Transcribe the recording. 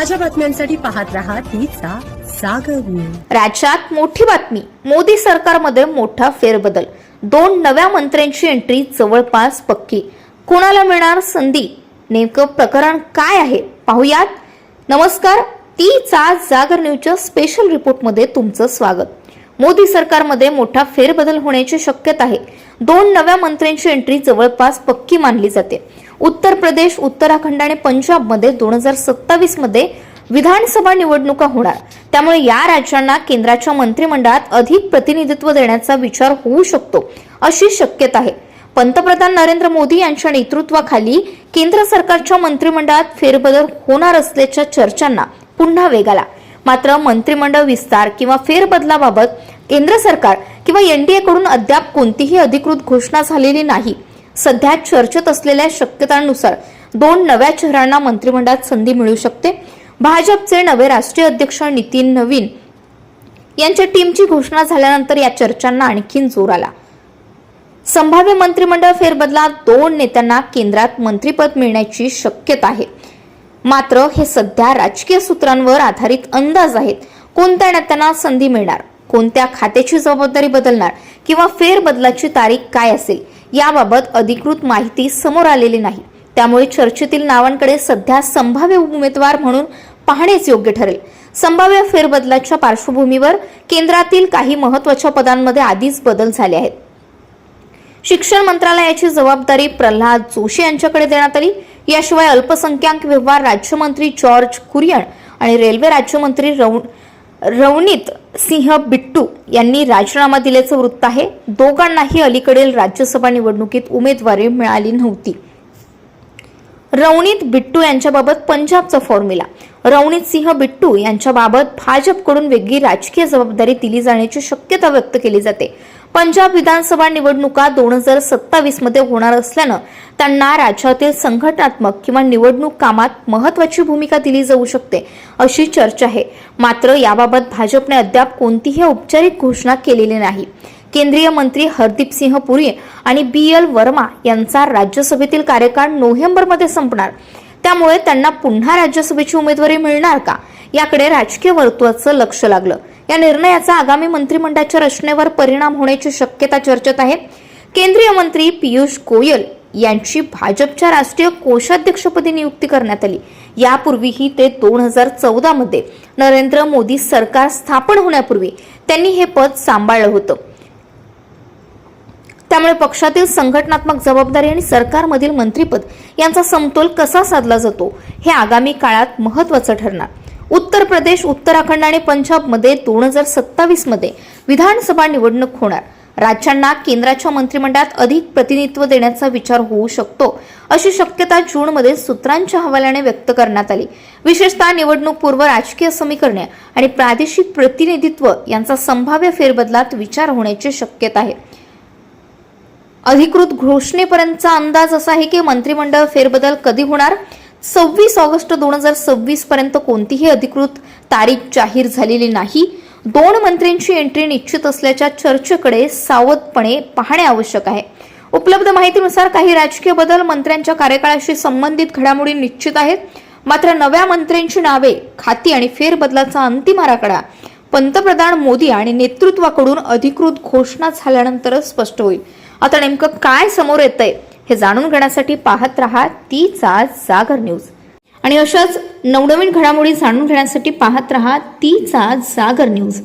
ताज्या बातम्यांसाठी पाहत रहा तीचा सागर न्यूज। राज्यात मोठी बातमी, मोदी सरकारमध्ये मोठा फेरबदल, 2 नव्या मंत्र्यांची एंट्री जवळपास पक्की। कोणाला मिळणार संधी, नेमकं प्रकरण काय आहे पाहूयात। नमस्कार, तीचा जागर न्यूजच्या स्पेशल रिपोर्टमध्ये तुमचं स्वागत। मोदी सरकारमध्ये मोठा फेरबदल होण्याची शक्यता आहे। 2 नव्या मंत्र्यांची एंट्री जवळपास पक्की मानली जाते। उत्तर प्रदेश, उत्तराखंड आणि पंजाब मध्ये 2027 मध्ये विधानसभा निवडणुका होणार, त्यामुळे या राज्यांना केंद्राच्या मंत्रिमंडळात अधिक प्रतिनिधित्व देण्याचा विचार होऊ शकतो अशी शक्यता आहे। पंतप्रधान नरेंद्र मोदी यांच्या नेतृत्वाखाली केंद्र सरकारच्या मंत्रिमंडळात फेरबदल होणार असल्याच्या चर्चांना पुन्हा वेग आला। मात्र मंत्रिमंडळ विस्तार किंवा फेरबदलाबाबत केंद्र सरकार किंवा एनडीए कडून अद्याप कोणतीही अधिकृत घोषणा झालेली नाही। सध्या चर्चेत असलेल्या शक्यतांनुसार 2 नव्या चेहऱ्यांना मंत्रिमंडळात संधी मिळू शकते। भाजपचे नवे राष्ट्रीय अध्यक्ष नितीन नवीन यांच्या टीमची घोषणा झाल्यानंतर या चर्चांना आणखीन जोर आला। संभाव्य मंत्रिमंडळ फेरबदलात 2 नेत्यांना केंद्रात मंत्रिपद मिळण्याची शक्यता आहे। मात्र हे सध्या राजकीय सूत्रांवर आधारित अंदाज आहेत। कोणत्या नेत्यांना संधी मिळणार, कोणत्या खात्याची जबाबदारी बदलणार किंवा फेरबदलाची तारीख काय असेल याबाबत अधिकृत माहिती समोर आलेली नाही। त्यामुळे चर्चेतील नावांकडे सध्या संभाव्य उमेदवार म्हणून पाहणेच योग्य ठरेल। संभाव्य फेरबदलाच्या पार्श्वभूमीवर केंद्रातील काही महत्त्वाच्या पदांमध्ये आधीच बदल झाले आहेत। शिक्षण मंत्रालयाची जबाबदारी प्रल्हाद जोशी यांच्याकडे देण्यात आली। याशिवाय अल्पसंख्याक व्यवहार राज्यमंत्री जॉर्ज कुरियन आणि रेल्वे राज्यमंत्री रवनीत सिंह बिट्टू यांनी राजीनामा दिल्याचं वृत्त आहे। दोघांनाही अलीकडील राज्यसभा निवडणुकीत उमेदवारी मिळाली नव्हती। रवनीत बिट्टू यांच्याबाबत पंजाबचा फॉर्म्युला। रवनीत सिंह बिट्टू यांच्याबाबत भाजपकडून वेगळी राजकीय जबाबदारी दिली जाण्याची शक्यता व्यक्त केली जाते। पंजाब विधानसभा निवडणुका 2027 मध्ये होणार असल्यानं त्यांना राज्यातील संघटनात्मक किंवा निवडणूक कामात महत्त्वाची भूमिका दिली जाऊ शकते अशी चर्चा आहे। मात्र याबाबत भाजपने अद्याप कोणतीही औपचारिक घोषणा केलेली नाही। केंद्रीय मंत्री हरदीप सिंह पुरी आणि BL वर्मा यांचा राज्यसभेतील कार्यकाळ नोव्हेंबरमध्ये संपणार, त्यामुळे त्यांना पुन्हा राज्यसभेची उमेदवारी मिळणार का याकडे राजकीय वर्तुळाचं लक्ष लागलं। या निर्णयाचा आगामी मंत्रिमंडळाच्या रचनेवर परिणाम होण्याची शक्यता चर्चेत आहे। केंद्रीय मंत्री पियुष गोयल यांची भाजपच्या राष्ट्रीय कोषाध्यक्षपदी नियुक्ती करण्यात आली। यापूर्वीही ते 2014 मध्ये नरेंद्र मोदी सरकार स्थापन होण्यापूर्वी त्यांनी हे पद सांभाळलं होतं। त्यामुळे पक्षातील संघटनात्मक जबाबदारी आणि सरकारमधील मंत्रिपद यांचा समतोल कसा साधला जातो हे आगामी काळात महत्त्वाचं ठरणार। उत्तर प्रदेश, उत्तराखंड आणि पंजाब मध्ये 2027 मध्ये विधानसभा निवडणूक होणार। राज्यांना केंद्राच्या मंत्रिमंडळात अधिक प्रतिनिधित्व देण्याचा विचार होऊ शकतो अशी शक्यता जून मध्ये सूत्रांच्या हवाल्याने व्यक्त करण्यात आली। विशेषतः निवडणूक पूर्व राजकीय समीकरणे आणि प्रादेशिक प्रतिनिधित्व यांचा संभाव्य फेरबदलात विचार होण्याची शक्यता आहे। अधिकृत घोषणेपर्यंतचा अंदाज असा आहे की मंत्रिमंडळ फेरबदल कधी होणार। 26 ऑगस्ट 2026 पर्यंत कोणतीही अधिकृत तारीख जाहीर झालेली नाही। 2 मंत्र्यांची एंट्री निश्चित असल्याच्या चर्चेकडे सावधपणे पाहणे आवश्यक आहे। उपलब्ध माहितीनुसार काही राजकीय बदल मंत्र्यांच्या कार्यकाळाशी संबंधित घडामोडी निश्चित आहेत। मात्र नव्या मंत्र्यांची नावे, खाती आणि फेरबदलाचा अंतिम आराखडा पंतप्रधान मोदी आणि नेतृत्वाकडून अधिकृत घोषणा झाल्यानंतरच स्पष्ट होईल। आता नेमकं काय समोर येतंय हे जाणून घेण्यासाठी पाहत रहा तीचा जागर न्यूज आणि अशाच नवनवीन घडामोडी जाणून घेण्यासाठी पाहत रहा तीचा जागर न्यूज।